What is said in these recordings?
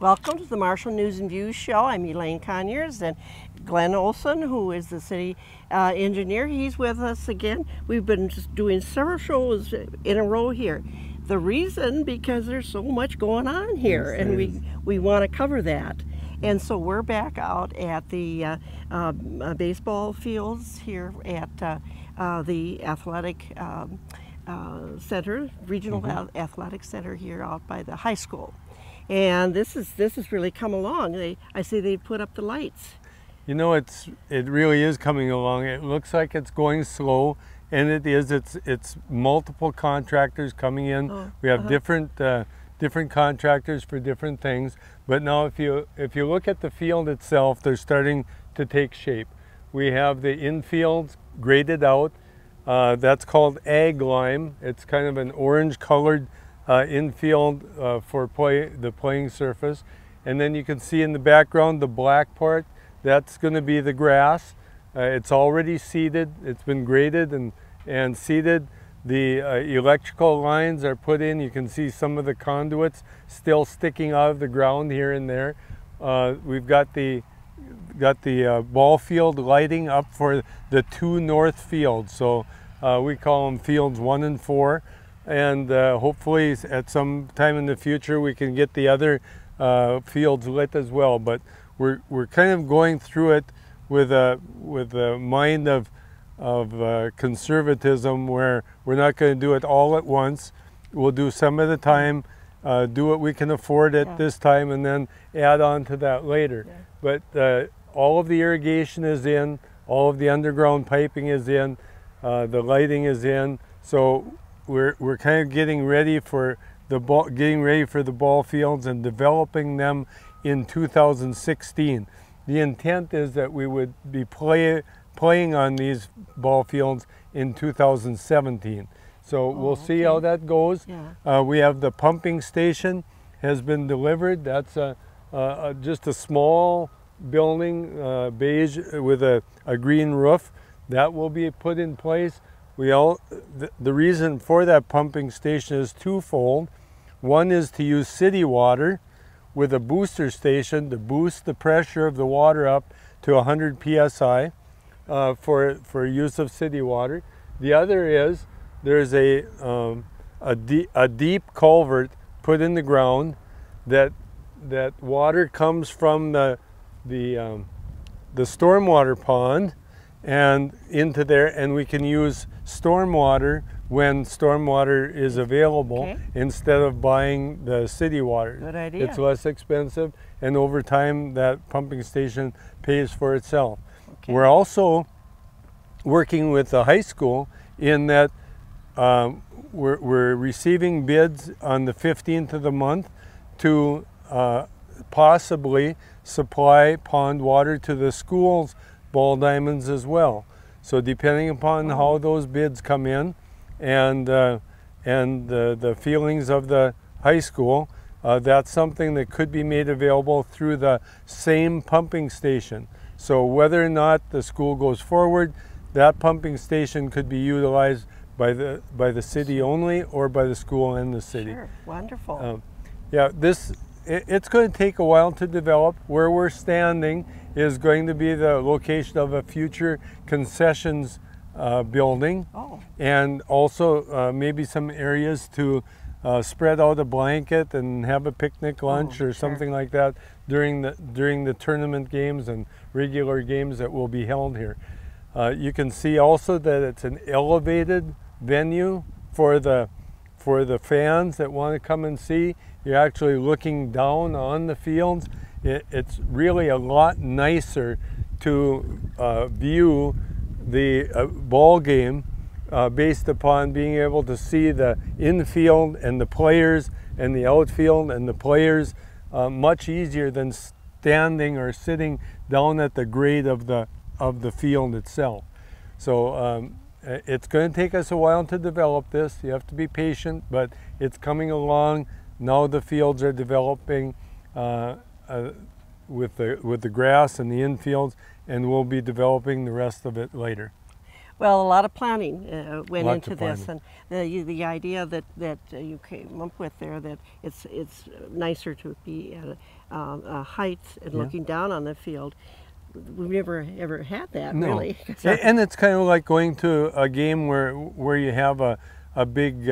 Welcome to the Marshall News and Views show. I'm Elaine Conyers, and Glenn Olson, who is the city engineer, he's with us again. We've been just doing several shows in a row here. The reason, because there's so much going on here, Yes, and we want to cover that. And so we're back out at the baseball fields here at the athletic center, regional athletic center here out by the high school. And this has really come along. I see they've put up the lights. You know, it really is coming along. It looks like it's going slow, and it is. It's multiple contractors coming in. We have different contractors for different things. But now, if you look at the field itself, they're starting to take shape. We have the infields graded out. That's called ag lime. It's kind of an orange-colored infield for the playing surface. And then you can see in the background the black part. That's going to be the grass. It's already seeded. It's been graded and seeded. The electrical lines are put in. You can see some of the conduits still sticking out of the ground here and there. We've got the ball field lighting up for the two north fields. So we call them fields 1 and 4. And hopefully at some time in the future we can get the other fields lit as well. But we're kind of going through it with a mind of conservatism, where we're not going to do it all at once. We'll do some at a time, do what we can afford at this time, and then add on to that later. But all of the irrigation is in, all of the underground piping is in, the lighting is in. So we're kind of getting ready for the ball fields and developing them in 2016. The intent is that we would be playing on these ball fields in 2017. So we'll see how that goes. We have the pumping station has been delivered. That's just a small building, beige with a green roof. That will be put in place. The reason for that pumping station is twofold. One is to use city water with a booster station to boost the pressure of the water up to 100 psi for use of city water. The other is there's a deep culvert put in the ground that water comes from the stormwater pond and into there, and we can use stormwater when stormwater is available instead of buying the city water. Good idea. It's less expensive, and over time that pumping station pays for itself. We're also working with the high school in that we're receiving bids on the 15th of the month to possibly supply pond water to the school's ball diamonds as well. So depending upon how those bids come in and the feelings of the high school, that's something that could be made available through the same pumping station. So whether or not the school goes forward, that pumping station could be utilized by the city only, or by the school and the city. Sure, wonderful. It's going to take a while to develop. Where we're standing is going to be the location of a future concessions building, and also maybe some areas to spread out a blanket and have a picnic lunch or something like that during the tournament games and regular games that will be held here. You can see also that it's an elevated venue for the fans that want to come and see. You're actually looking down on the fields. It's really a lot nicer to view the ball game based upon being able to see the infield and the players and the outfield and the players much easier than standing or sitting down at the grade of the field itself. So it's going to take us a while to develop this. You have to be patient, but it's coming along. Now the fields are developing with the grass and the infields, and we'll be developing the rest of it later. Well, a lot of planning went into this, and the idea that you came up with there, that it's nicer to be height and looking down on the field. We've never ever had that, No. really. And it's kind of like going to a game where you have a big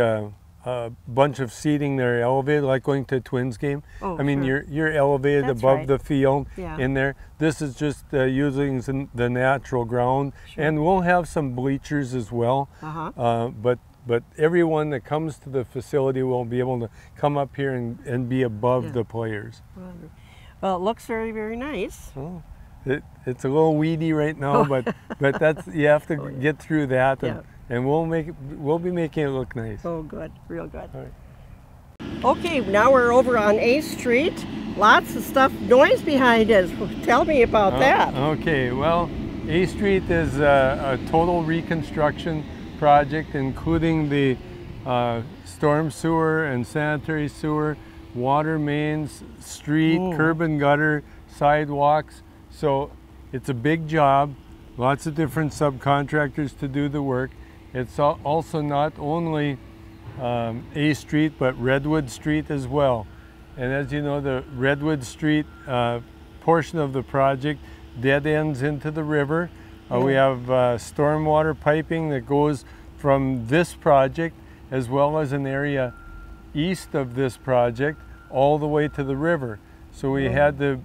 bunch of seating there elevated, like going to a Twins game. Oh, I mean, sure. you're elevated That's above right. the field Yeah. in there. This is just using the natural ground, Sure. and we'll have some bleachers as well. But everyone that comes to the facility will be able to come up here and be above the players. Well, it looks very, very nice. Oh. It's a little weedy right now, but that's, you have to get through that, and we'll be making it look nice. Oh, good, real good. All right. Okay, now we're over on 8th Street. Lots of stuff, noise behind us. Tell me about that. Okay, well, 8th Street is a total reconstruction project, including the storm sewer and sanitary sewer, water mains, street, curb and gutter, sidewalks. So it's a big job, lots of different subcontractors to do the work. It's also not only A Street, but Redwood Street as well. And as you know, the Redwood Street portion of the project dead ends into the river. We have stormwater piping that goes from this project, as well as an area east of this project, all the way to the river. So we had to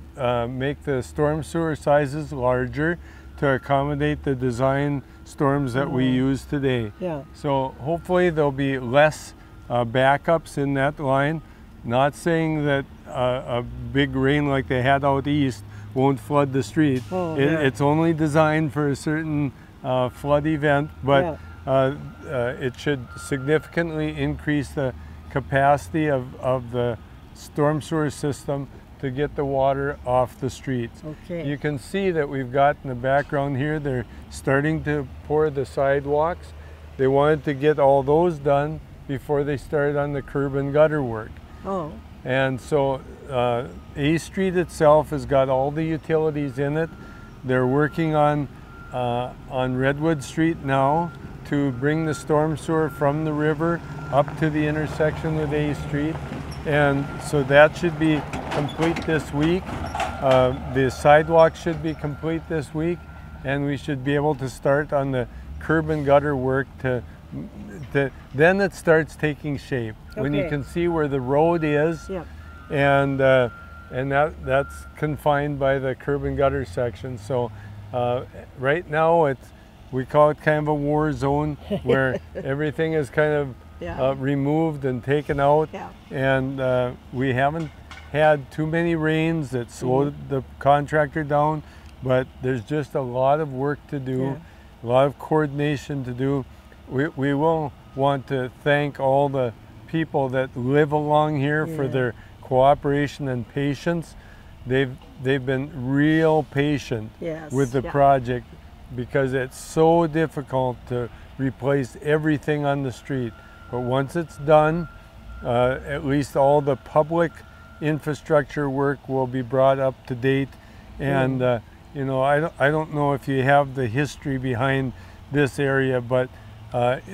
make the storm sewer sizes larger to accommodate the design storms that we use today. Yeah. So hopefully there'll be less backups in that line. Not saying that a big rain like they had out east won't flood the street. It's only designed for a certain flood event, but it should significantly increase the capacity of the storm sewer system to get the water off the streets. Okay. You can see that we've got in the background here, they're starting to pour the sidewalks. They wanted to get all those done before they started on the curb and gutter work. Oh. And so A Street itself has got all the utilities in it. They're working on Redwood Street now to bring the storm sewer from the river up to the intersection with A Street. And so that should be complete this week. The sidewalk should be complete this week, and we should be able to start on the curb and gutter work then it starts taking shape. When you can see where the road is, and that's confined by the curb and gutter section. So right now we call it kind of a war zone where everything is kind of removed and taken out, and we haven't had too many rains that slowed the contractor down, but there's just a lot of work to do, a lot of coordination to do. We will want to thank all the people that live along here for their cooperation and patience. They've been real patient with the project, because it's so difficult to replace everything on the street. But once it's done, at least all the public infrastructure work will be brought up to date. And you know, I don't know if you have the history behind this area, but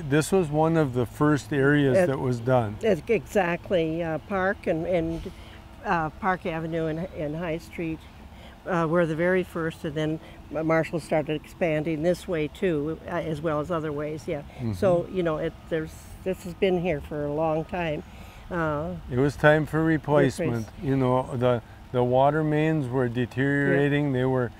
this was one of the first areas that was done. Exactly. Park and Park Avenue and High Street were the very first, and then Marshall started expanding this way too, as well as other ways. So you know, this has been here for a long time. It was time for replacement. You know, the water mains were deteriorating. They were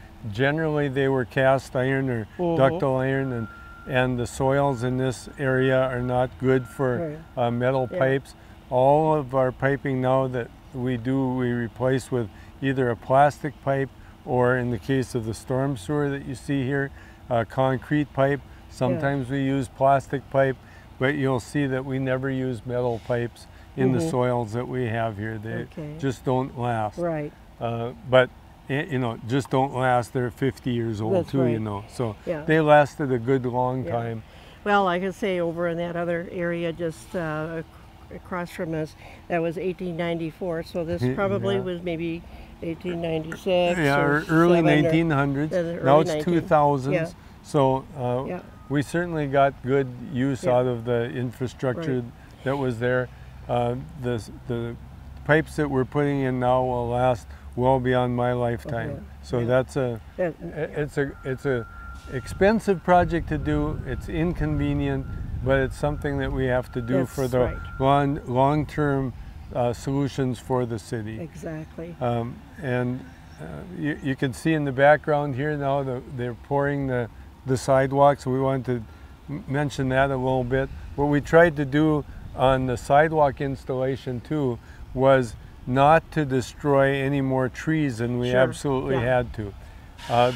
cast iron or ductile iron, and the soils in this area are not good for metal pipes. All of our piping now that we replace with either a plastic pipe, or in the case of the storm sewer that you see here, a concrete pipe. Sometimes we use plastic pipe, but you'll see that we never use metal pipes in the soils that we have here. They just don't last. Right. But you know, just don't last. They're 50 years old. That's too, you know. So they lasted a good long time. Well, I could say over in that other area just across from us, that was 1894. So this probably was maybe 1896. Or early 1900s. Now it's 2000s. So we certainly got good use out of the infrastructure that was there. The pipes that we're putting in now will last well beyond my lifetime. So that's it's a expensive project to do. It's inconvenient, but it's something that we have to do for the long-term solutions for the city. Exactly. You can see in the background here now they're pouring the sidewalks. We wanted to mention that a little bit. What we tried to do on the sidewalk installation too was not to destroy any more trees than we absolutely had to.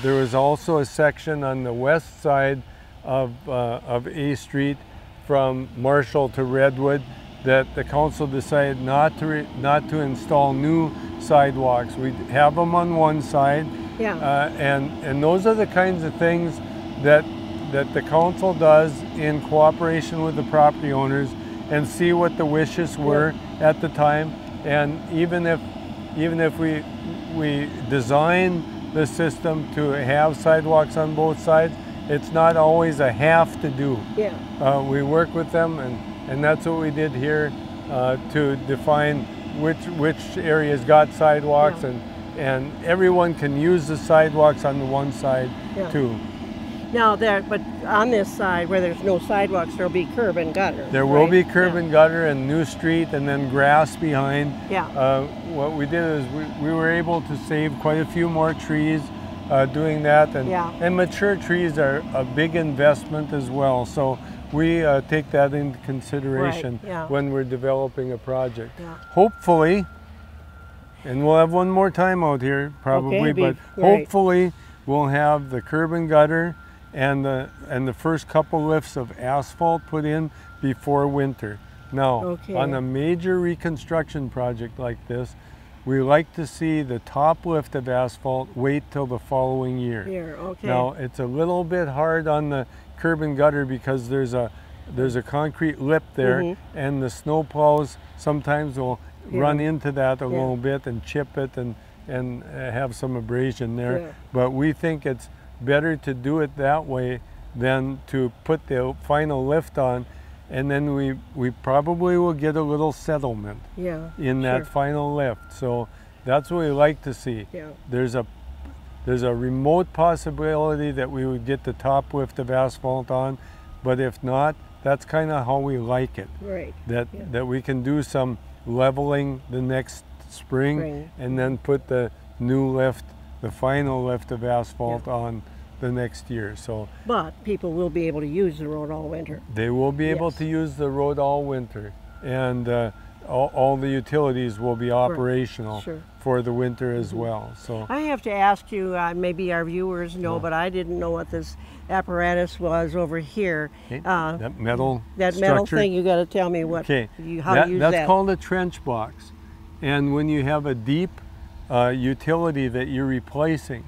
There was also a section on the west side of A Street from Marshall to Redwood that the council decided not to install new sidewalks. We have them on one side, and those are the kinds of things that the council does in cooperation with the property owners and see what the wishes were at the time. And even if we design the system to have sidewalks on both sides, it's not always a have to do. We work with them, and that's what we did here to define which areas got sidewalks, and everyone can use the sidewalks on the one side too. Now but on this side where there's no sidewalks, there'll be curb and gutter. There will be curb and gutter and new street and then grass behind. What we did is we were able to save quite a few more trees doing that, and mature trees are a big investment as well. So we take that into consideration when we're developing a project. Hopefully, and we'll have one more time out here probably, but hopefully we'll have the curb and gutter and the first couple lifts of asphalt put in before winter. Now, on a major reconstruction project like this, we like to see the top lift of asphalt wait till the following year. Now, it's a little bit hard on the curb and gutter because there's a concrete lip there, and the snow plows sometimes will run into that a little bit and chip it and have some abrasion there. But we think it's better to do it that way than to put the final lift on, and then we probably will get a little settlement in that final lift. So that's what we like to see. There's a remote possibility that we would get the top lift of asphalt on, but if not, that's kind of how we like it. That we can do some leveling the next spring and then put the new lift, the final lift of asphalt on the next year. So, but people will be able to use the road all winter. They will be able to use the road all winter, and all the utilities will be operational for the winter as well. So I have to ask you, maybe our viewers know, but I didn't know what this apparatus was over here. That metal metal thing, you got to tell me how to use that. That's called a trench box, and when you have a deep utility that you're replacing,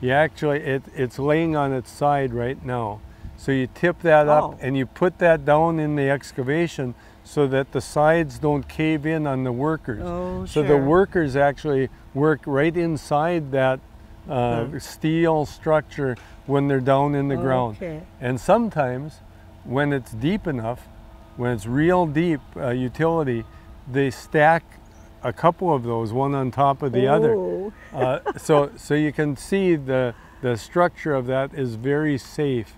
you actually it's laying on its side right now, so you tip that up and you put that down in the excavation so that the sides don't cave in on the workers. So the workers actually work right inside that steel structure when they're down in the ground. And sometimes when it's deep enough, when it's real deep utility, they stack a couple of those, one on top of the other. So you can see the structure of that is very safe.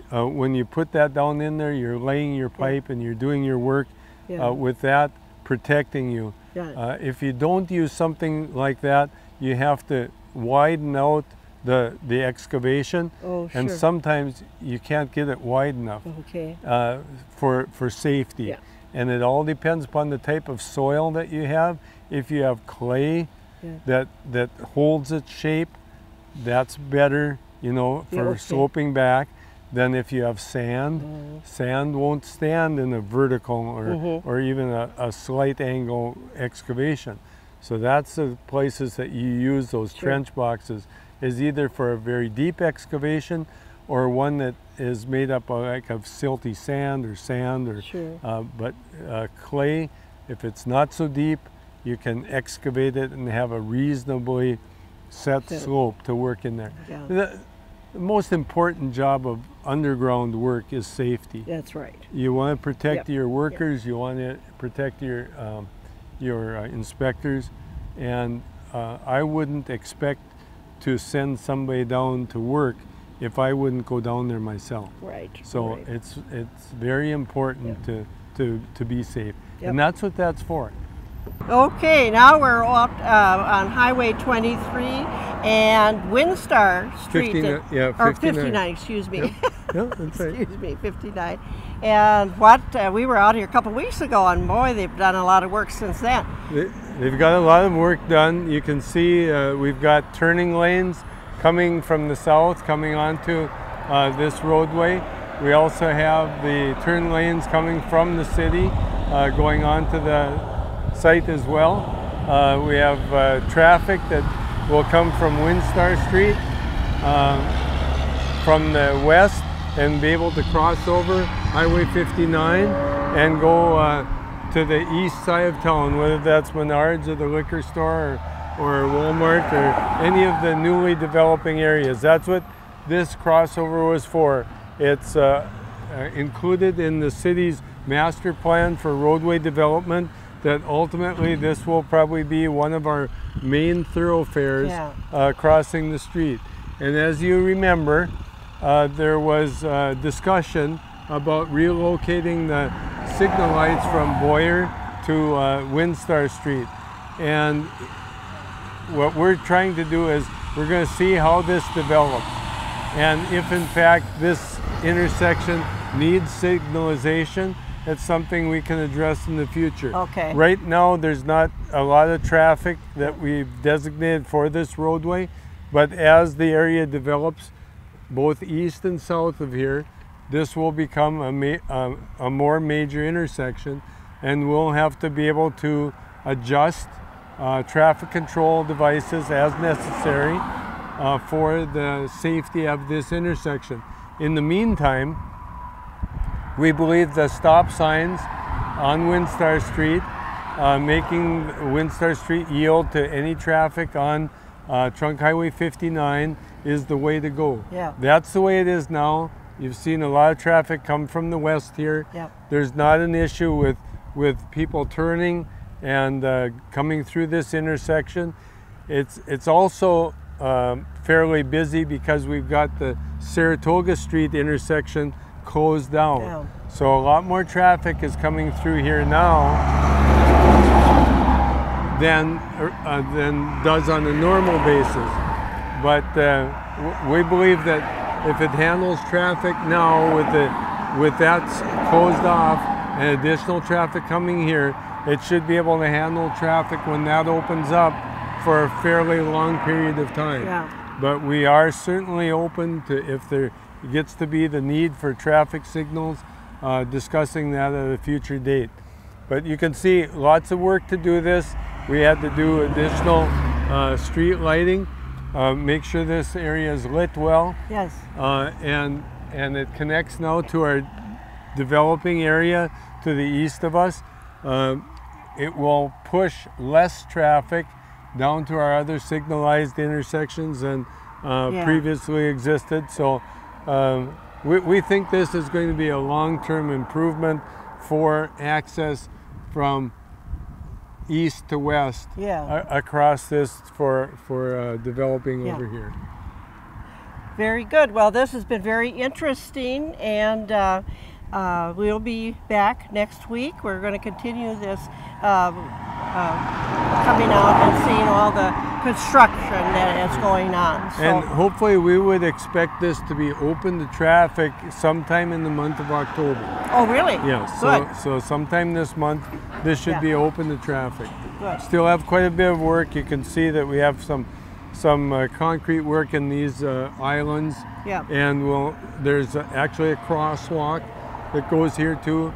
When you put that down in there, you're laying your pipe and you're doing your work with that protecting you. If you don't use something like that, you have to widen out the excavation, and sometimes you can't get it wide enough for safety. And it all depends upon the type of soil that you have. If you have clay that holds its shape, that's better, for sloping back than if you have sand. Sand won't stand in a vertical or even a slight angle excavation. So that's the places that you use those trench boxes, is either for a very deep excavation or one that is made up of silty sand or but clay, if it's not so deep, you can excavate it and have a reasonably set slope to work in there. The most important job of underground work is safety. That's right. You want to protect your workers, you want to protect your inspectors, and I wouldn't expect to send somebody down to work if I wouldn't go down there myself. Right. So right. it's very important to be safe, Yep. and that's what that's for. Okay, now we're up on Highway 23 and Windstar Street. 59, yeah, Or 59. 59, excuse me. Yep. Yeah, that's right. Excuse me, 59. And we were out here a couple weeks ago, and boy, they've done a lot of work since then. They've got a lot of work done. You can see we've got turning lanes coming from the south, coming onto this roadway. We also have the turn lanes coming from the city, going onto the site as well. We have traffic that will come from Windstar Street from the west and be able to cross over Highway 59 and go to the east side of town, whether that's Menards or the liquor store or Walmart or any of the newly developing areas. That's what this crossover was for. It's included in the city's master plan for roadway development, that ultimately this will probably be one of our main thoroughfares crossing the street. And as you remember, there was discussion about relocating the signal lights from Boyer to Windstar Street. And what we're trying to do is we're going to see how this develops. And if in fact this intersection needs signalization, it's something we can address in the future. Okay. Right now, there's not a lot of traffic that we've designated for this roadway, but as the area develops, both east and south of here, this will become a more major intersection, and we'll have to be able to adjust traffic control devices as necessary for the safety of this intersection. In the meantime, we believe the stop signs on Windstar Street, making Windstar Street yield to any traffic on Trunk Highway 59 is the way to go. Yeah. That's the way it is now. You've seen a lot of traffic come from the west here. Yep. There's not an issue with people turning and coming through this intersection. It's also fairly busy because we've got the Saratoga Street intersection closed down. Yeah. So a lot more traffic is coming through here now than does on a normal basis. But we believe that if it handles traffic now with that closed off and additional traffic coming here, it should be able to handle traffic when that opens up for a fairly long period of time. Yeah. But we are certainly open to, if there gets to be the need for traffic signals, discussing that at a future date. But you can see lots of work to do this. We had to do additional street lighting, make sure this area is lit well. Yes. And it connects now to our developing area to the east of us. It will push less traffic down to our other signalized intersections than previously existed. So we think this is going to be a long-term improvement for access from east to west across this for developing over here. Very good. Well, this has been very interesting, and we'll be back next week. We're going to continue this coming out and seeing all the construction that is going on. So, and hopefully we would expect this to be open to traffic sometime in the month of October. Oh, really? Yeah, so sometime this month this should be open to traffic. Good. Still have quite a bit of work. You can see that we have some concrete work in these islands. Yeah. And there's actually a crosswalk that goes here too,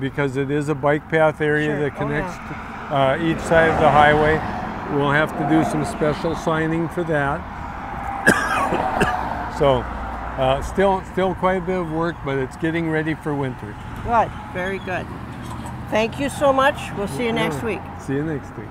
because it is a bike path area that connects each side of the highway. We'll have to do some special signing for that. So still quite a bit of work, but it's getting ready for winter. Good, very good. Thank you so much. We'll see you next week. See you next week.